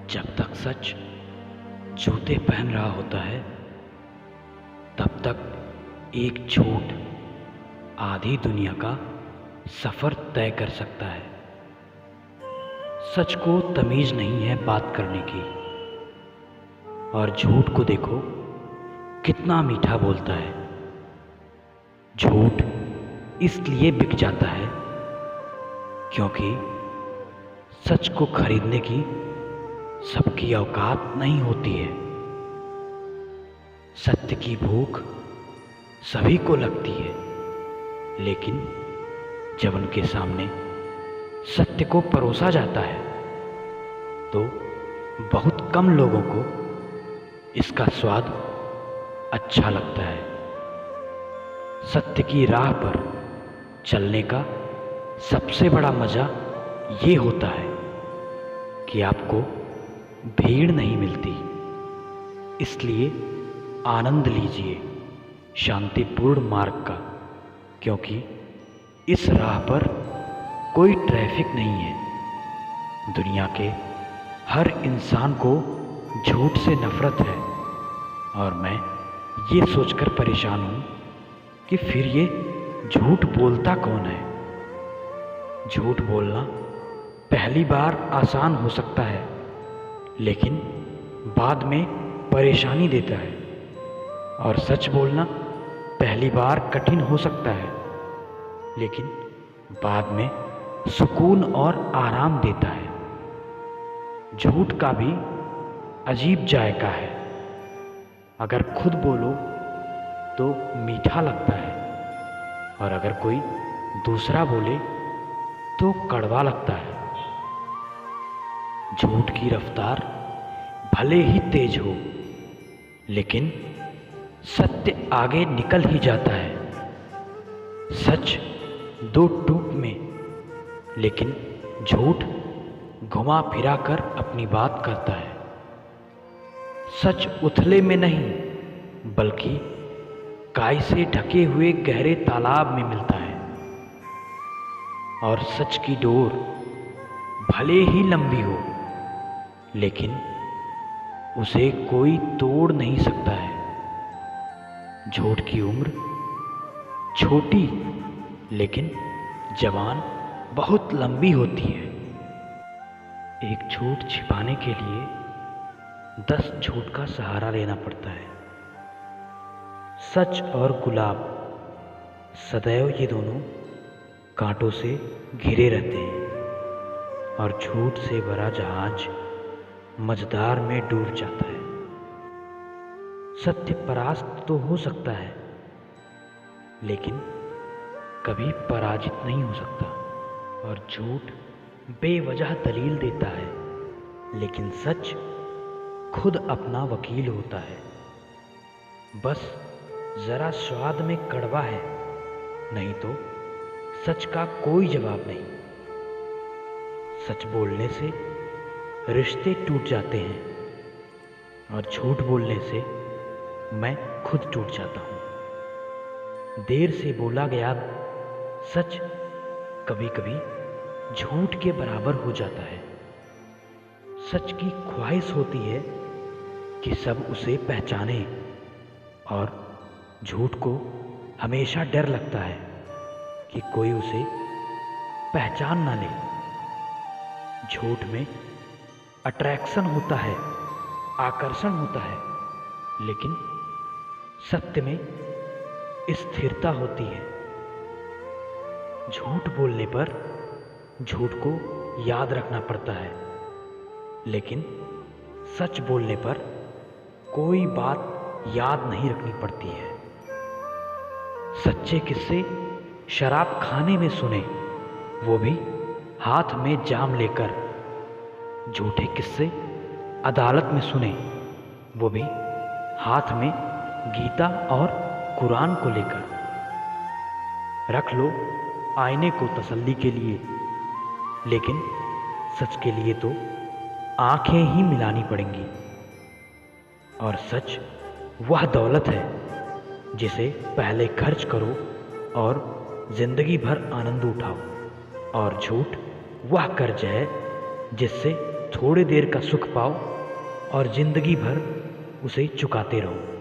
जब तक सच जूते पहन रहा होता है तब तक एक झूठ आधी दुनिया का सफ़र तय कर सकता है। सच को तमीज़ नहीं है बात करने की, और झूठ को देखो कितना मीठा बोलता है। झूठ इसलिए बिक जाता है क्योंकि सच को खरीदने की सबकी औकात नहीं होती है। सत्य की भूख सभी को लगती है, लेकिन जब उनके सामने सत्य को परोसा जाता है तो बहुत कम लोगों को इसका स्वाद अच्छा लगता है। सत्य की राह पर चलने का सबसे बड़ा मज़ा ये होता है कि आपको भीड़ नहीं मिलती, इसलिए आनंद लीजिए शांतिपूर्ण मार्ग का, क्योंकि इस राह पर कोई ट्रैफिक नहीं है। दुनिया के हर इंसान को झूठ से नफ़रत है, और मैं ये सोचकर परेशान हूँ कि फिर ये झूठ बोलता कौन है। झूठ बोलना पहली बार आसान हो सकता है, लेकिन बाद में परेशानी देता है, और सच बोलना पहली बार कठिन हो सकता है, लेकिन बाद में सुकून और आराम देता है। झूठ का भी अजीब जायका है। अगर खुद बोलो तो मीठा लगता है, और अगर कोई दूसरा बोले तो कड़वा लगता है। झूठ की रफ्तार भले ही तेज हो, लेकिन सत्य आगे निकल ही जाता है। सच दो टूक में, लेकिन झूठ घुमा फिरा कर अपनी बात करता है। सच उथले में नहीं, बल्कि काई से ढके हुए गहरे तालाब में मिलता है। और सच की डोर भले ही लंबी हो, लेकिन उसे कोई तोड़ नहीं सकता है। झूठ की उम्र छोटी, लेकिन जवान बहुत लंबी होती है। एक झूठ छिपाने के लिए 10 झूठ का सहारा लेना पड़ता है। सच और गुलाब सदैव ये दोनों कांटों से घिरे रहते हैं, और झूठ से भरा जहाज मझधार में डूब जाता है। सत्य परास्त तो हो सकता है, लेकिन कभी पराजित नहीं हो सकता। और झूठ बेवजह दलील देता है, लेकिन सच खुद अपना वकील होता है। बस ज़रा स्वाद में कड़वा है, नहीं तो सच का कोई जवाब नहीं। सच बोलने से रिश्ते टूट जाते हैं, और झूठ बोलने से मैं खुद टूट जाता हूँ। देर से बोला गया सच कभी कभी झूठ के बराबर हो जाता है। सच की ख्वाहिश होती है कि सब उसे पहचाने, और झूठ को हमेशा डर लगता है कि कोई उसे पहचान ना ले। झूठ में अट्रैक्शन होता है, आकर्षण होता है, लेकिन सत्य में स्थिरता होती है। झूठ बोलने पर झूठ को याद रखना पड़ता है, लेकिन सच बोलने पर कोई बात याद नहीं रखनी पड़ती है। सच्चे किस्से शराब खाने में सुने, वो भी हाथ में जाम लेकर। झूठे किस्से अदालत में सुने, वो भी हाथ में गीता और कुरान को लेकर। रख लो आईने को तसल्ली के लिए, लेकिन सच के लिए तो आंखें ही मिलानी पड़ेंगी। और सच वह दौलत है जिसे पहले खर्च करो और ज़िंदगी भर आनंद उठाओ, और झूठ वह कर्ज है जिससे थोड़ी देर का सुख पाओ और जिंदगी भर उसे चुकाते रहो।